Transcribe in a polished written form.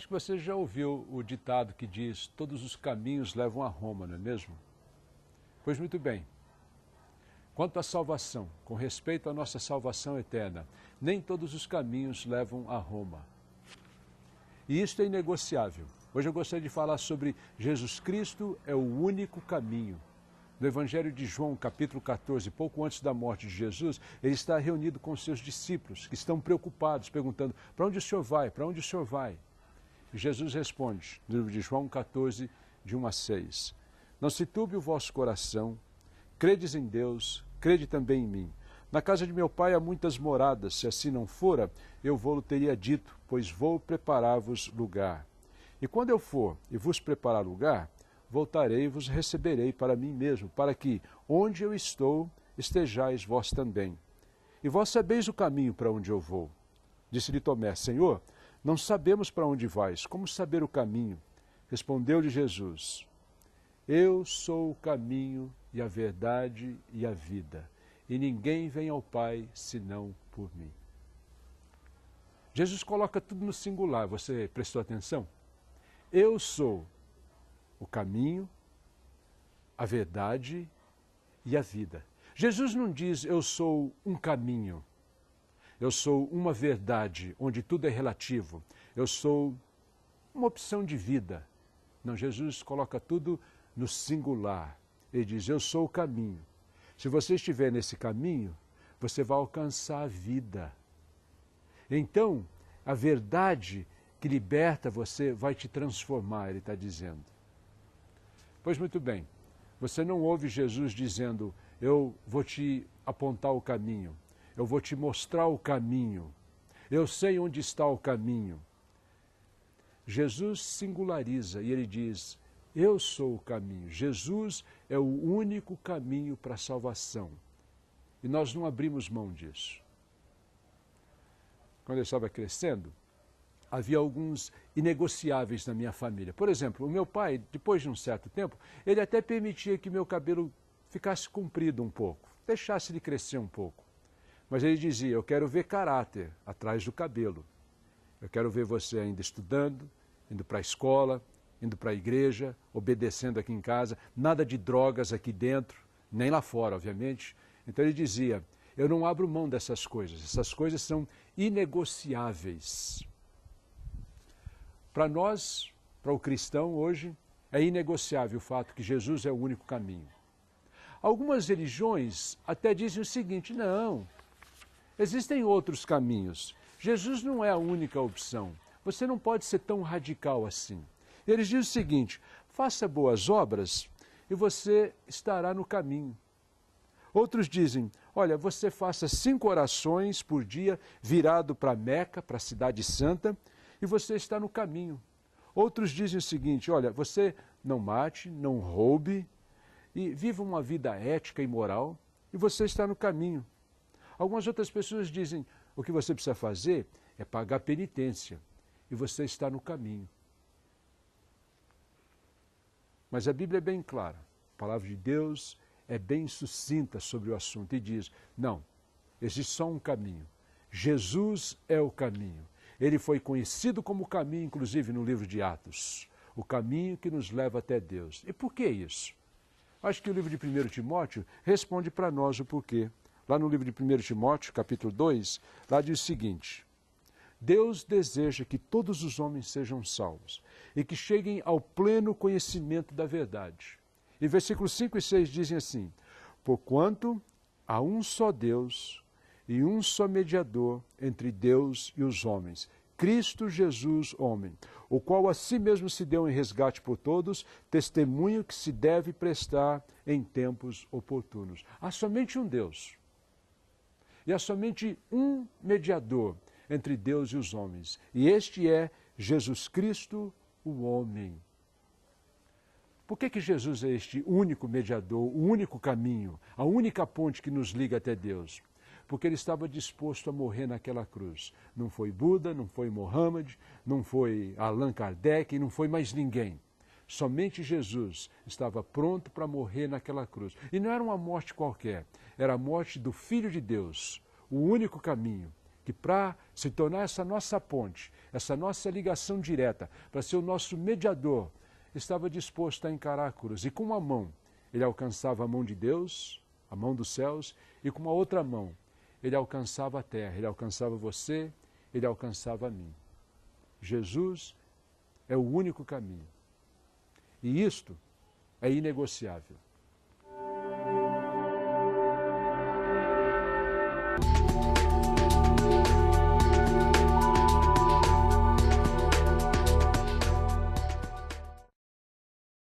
que você já ouviu o ditado que diz: todos os caminhos levam a Roma, não é mesmo? Pois muito bem. Quanto à salvação, com respeito à nossa salvação eterna, nem todos os caminhos levam a Roma. E isso é inegociável. Hoje eu gostaria de falar sobre Jesus Cristo é o único caminho. No Evangelho de João, capítulo 14, pouco antes da morte de Jesus, ele está reunido com seus discípulos, que estão preocupados, perguntando: para onde o Senhor vai? Para onde o Senhor vai? E Jesus responde, no livro de João 14, de 1 a 6. Não se turbe o vosso coração, credes em Deus, crede também em mim. Na casa de meu pai há muitas moradas, se assim não fora, eu vou-lo teria dito, pois vou preparar-vos lugar. E quando eu for e vos preparar lugar, voltarei e vos receberei para mim mesmo, para que, onde eu estou, estejais vós também. E vós sabeis o caminho para onde eu vou. Disse-lhe Tomé: Senhor, não sabemos para onde vais, como saber o caminho? Respondeu-lhe Jesus: Eu sou o caminho e a verdade e a vida, e ninguém vem ao Pai senão por mim. Jesus coloca tudo no singular, você prestou atenção? Eu sou o caminho, a verdade e a vida. Jesus não diz: eu sou um caminho, eu sou uma verdade, onde tudo é relativo, eu sou uma opção de vida. Não, Jesus coloca tudo no singular. Ele diz: eu sou o caminho. Se você estiver nesse caminho, você vai alcançar a vida. Então, a verdade que liberta você vai te transformar, ele está dizendo. Pois muito bem, você não ouve Jesus dizendo: eu vou te apontar o caminho, eu vou te mostrar o caminho, eu sei onde está o caminho. Jesus singulariza e ele diz: eu sou o caminho. Jesus é o único caminho para a salvação. E nós não abrimos mão disso. Quando eu estava crescendo, havia alguns inegociáveis na minha família. Por exemplo, o meu pai, depois de um certo tempo, ele até permitia que meu cabelo ficasse comprido um pouco, deixasse ele crescer um pouco. Mas ele dizia: eu quero ver caráter atrás do cabelo. Eu quero ver você ainda estudando, indo para a escola, indo para a igreja, obedecendo aqui em casa, nada de drogas aqui dentro, nem lá fora, obviamente. Então ele dizia: eu não abro mão dessas coisas, essas coisas são inegociáveis. Para nós, para o cristão hoje, é inegociável o fato que Jesus é o único caminho. Algumas religiões até dizem o seguinte: não, existem outros caminhos. Jesus não é a única opção. Você não pode ser tão radical assim. Eles dizem o seguinte: faça boas obras e você estará no caminho. Outros dizem: olha, você faça 5 orações por dia virado para Meca, para a cidade santa, e você está no caminho. Outros dizem o seguinte: olha, você não mate, não roube, e viva uma vida ética e moral, e você está no caminho. Algumas outras pessoas dizem: o que você precisa fazer é pagar penitência, e você está no caminho. Mas a Bíblia é bem clara, a palavra de Deus é bem sucinta sobre o assunto e diz: não, existe só um caminho. Jesus é o caminho. Ele foi conhecido como caminho, inclusive no livro de Atos, o caminho que nos leva até Deus. E por que isso? Acho que o livro de 1 Timóteo responde para nós o porquê. Lá no livro de 1 Timóteo, capítulo 2, lá diz o seguinte: Deus deseja que todos os homens sejam salvos e que cheguem ao pleno conhecimento da verdade. E versículos 5 e 6 dizem assim: porquanto há um só Deus e um só mediador entre Deus e os homens, Cristo Jesus, homem, o qual a si mesmo se deu em resgate por todos, testemunho que se deve prestar em tempos oportunos. Há somente um Deus e há somente um mediador entre Deus e os homens, e este é Jesus Cristo, o homem. Por que Jesus é este único mediador, o único caminho, a única ponte que nos liga até Deus? Porque ele estava disposto a morrer naquela cruz. Não foi Buda, não foi Mohammed, não foi Allan Kardec, não foi mais ninguém. Somente Jesus estava pronto para morrer naquela cruz. E não era uma morte qualquer, era a morte do Filho de Deus, o único caminho que para se tornar essa nossa ponte, essa nossa ligação direta, para ser o nosso mediador, estava disposto a encarar a cruz. E com uma mão, ele alcançava a mão de Deus, a mão dos céus, e com uma outra mão, ele alcançava a terra, ele alcançava você, ele alcançava a mim. Jesus é o único caminho. E isto é inegociável.